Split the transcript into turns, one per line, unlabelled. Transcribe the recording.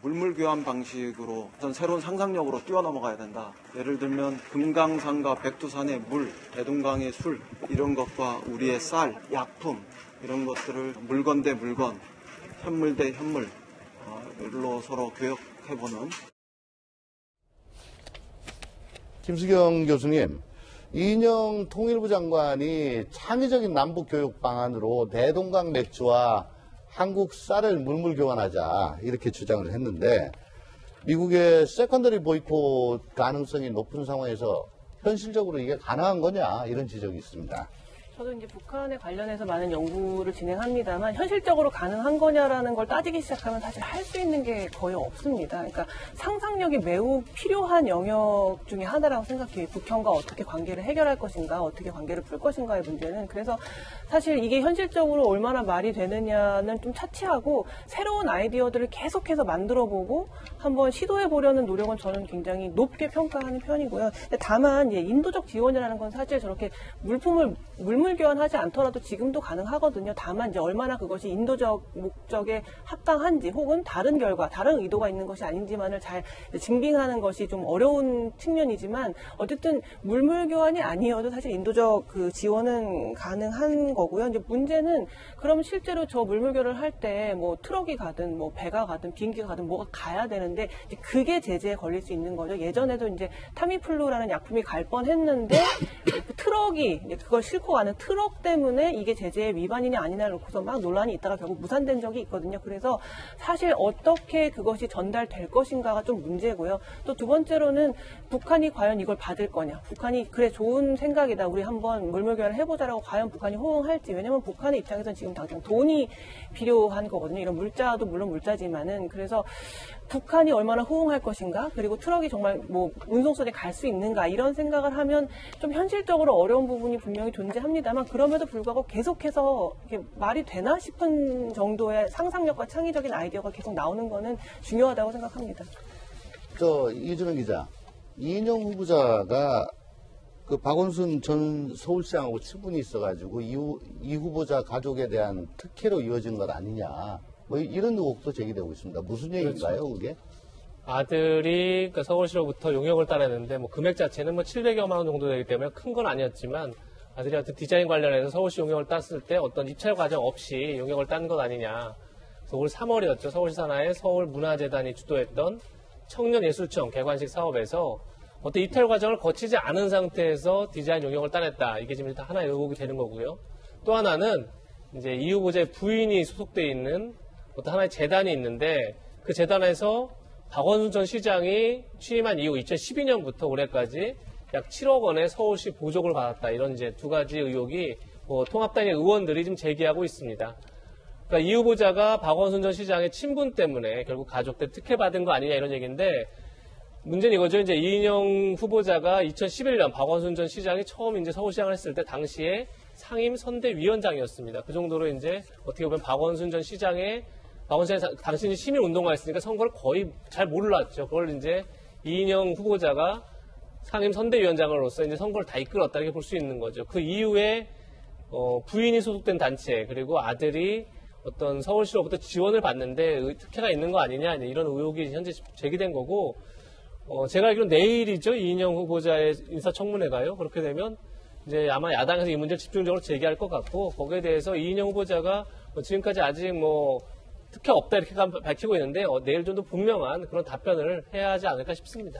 물물교환 방식으로 어떤 새로운 상상력으로 뛰어넘어가야 된다. 예를 들면 금강산과 백두산의 물, 대동강의 술 이런 것과 우리의 쌀, 약품 이런 것들을 물건 대 물건, 현물 대 현물 로 서로 교역해보는.
김수경 교수님, 이인영 통일부 장관이 창의적인 남북 교육 방안으로 대동강 맥주와 한국 쌀을 물물 교환하자 이렇게 주장을 했는데 미국의 세컨더리 보이콧 가능성이 높은 상황에서 현실적으로 이게 가능한 거냐 이런 지적이 있습니다.
저도 이제 북한에 관련해서 많은 연구를 진행합니다만 현실적으로 가능한 거냐라는 걸 따지기 시작하면 사실 할 수 있는 게 거의 없습니다. 그러니까 상상력이 매우 필요한 영역 중에 하나라고 생각해요. 북한과 어떻게 관계를 해결할 것인가, 어떻게 관계를 풀 것인가의 문제는. 그래서 사실 이게 현실적으로 얼마나 말이 되느냐는 좀 차치하고 새로운 아이디어들을 계속해서 만들어보고 한번 시도해보려는 노력은 저는 굉장히 높게 평가하는 편이고요. 다만 인도적 지원이라는 건 사실 저렇게 물물 교환하지 않더라도 지금도 가능하거든요. 다만 이제 얼마나 그것이 인도적 목적에 합당한지 혹은 다른 결과, 다른 의도가 있는 것이 아닌지만을 잘 증빙하는 것이 좀 어려운 측면이지만 어쨌든 물물 교환이 아니어도 사실 인도적 그 지원은 가능한 거고요. 이제 문제는 그럼 실제로 저 물물 교환을 할 때 뭐 트럭이 가든 뭐 배가 가든 비행기가 가든 뭐가 가야 되는데 이제 그게 제재에 걸릴 수 있는 거죠. 예전에도 이제 타미플루라는 약품이 갈 뻔했는데 그 트럭이 이제 그걸 싣고 가는 트럭 때문에 이게 제재 위반이냐 아니냐 놓고서 막 논란이 있다가 결국 무산된 적이 있거든요. 그래서 사실 어떻게 그것이 전달될 것인가가 좀 문제고요. 또 두 번째로는 북한이 과연 이걸 받을 거냐. 북한이 그래 좋은 생각이다. 우리 한번 물물교환을 해보자라고 과연 북한이 호응할지. 왜냐하면 북한의 입장에서는 지금 당장 돈이 필요한 거거든요. 이런 물자도 물론 물자지만은. 그래서 북한이 얼마나 호응할 것인가, 그리고 트럭이 정말 뭐 운송선에 갈 수 있는가 이런 생각을 하면 좀 현실적으로 어려운 부분이 분명히 존재합니다만 그럼에도 불구하고 계속해서 이게 말이 되나 싶은 정도의 상상력과 창의적인 아이디어가 계속 나오는 거는 중요하다고 생각합니다.
이준영 기자, 이인영 후보자가 그 박원순 전 서울시장하고 친분이 있어가지고 이 후보자 가족에 대한 특혜로 이어진 것 아니냐. 뭐 이런 의혹도 제기되고 있습니다. 무슨 얘기인가요, 그렇죠. 그게?
아들이 그러니까 서울시로부터 용역을 따냈는데 뭐 금액 자체는 뭐 700여만 원 정도 되기 때문에 큰 건 아니었지만 아들이 어떤 디자인 관련해서 서울시 용역을 땄을 때 어떤 입찰 과정 없이 용역을 딴 것 아니냐. 그래서 올 3월이었죠. 서울시 산하의 서울문화재단이 주도했던 청년예술청 개관식 사업에서 어떤 입찰 과정을 거치지 않은 상태에서 디자인 용역을 따냈다. 이게 지금 일단 하나의 의혹이 되는 거고요. 또 하나는 이제 이 후보자의 부인이 소속돼 있는 어떤 하나의 재단이 있는데 그 재단에서 박원순 전 시장이 취임한 이후 2012년부터 올해까지 약 7억 원의 서울시 보조금을 받았다. 이런 이제 두 가지 의혹이 통합당의 의원들이 지금 제기하고 있습니다. 그러니까 이 후보자가 박원순 전 시장의 친분 때문에 결국 가족들 특혜받은 거 아니냐 이런 얘기인데 문제는 이거죠. 이제 이인영 후보자가 2011년 박원순 전 시장이 처음 이제 서울시장을 했을 때 당시에 상임 선대위원장이었습니다. 그 정도로 이제 어떻게 보면 박원순 전 시장의 박원순 시장 당신이 시민운동가였으니까 선거를 거의 잘 몰랐죠. 그걸 이제 이인영 후보자가 상임 선대위원장으로서 이제 선거를 다 이끌었다 이렇게 볼 수 있는 거죠. 그 이후에 부인이 소속된 단체 그리고 아들이 어떤 서울시로부터 지원을 받는데 특혜가 있는 거 아니냐 이런 의혹이 현재 제기된 거고 제가 알기로는 내일이죠. 이인영 후보자의 인사청문회가요. 그렇게 되면 이제 아마 야당에서 이 문제를 집중적으로 제기할 것 같고 거기에 대해서 이인영 후보자가 지금까지 아직 특혜 없다 이렇게 밝히고 있는데 내일 좀 더 분명한 그런 답변을 해야 하지 않을까 싶습니다.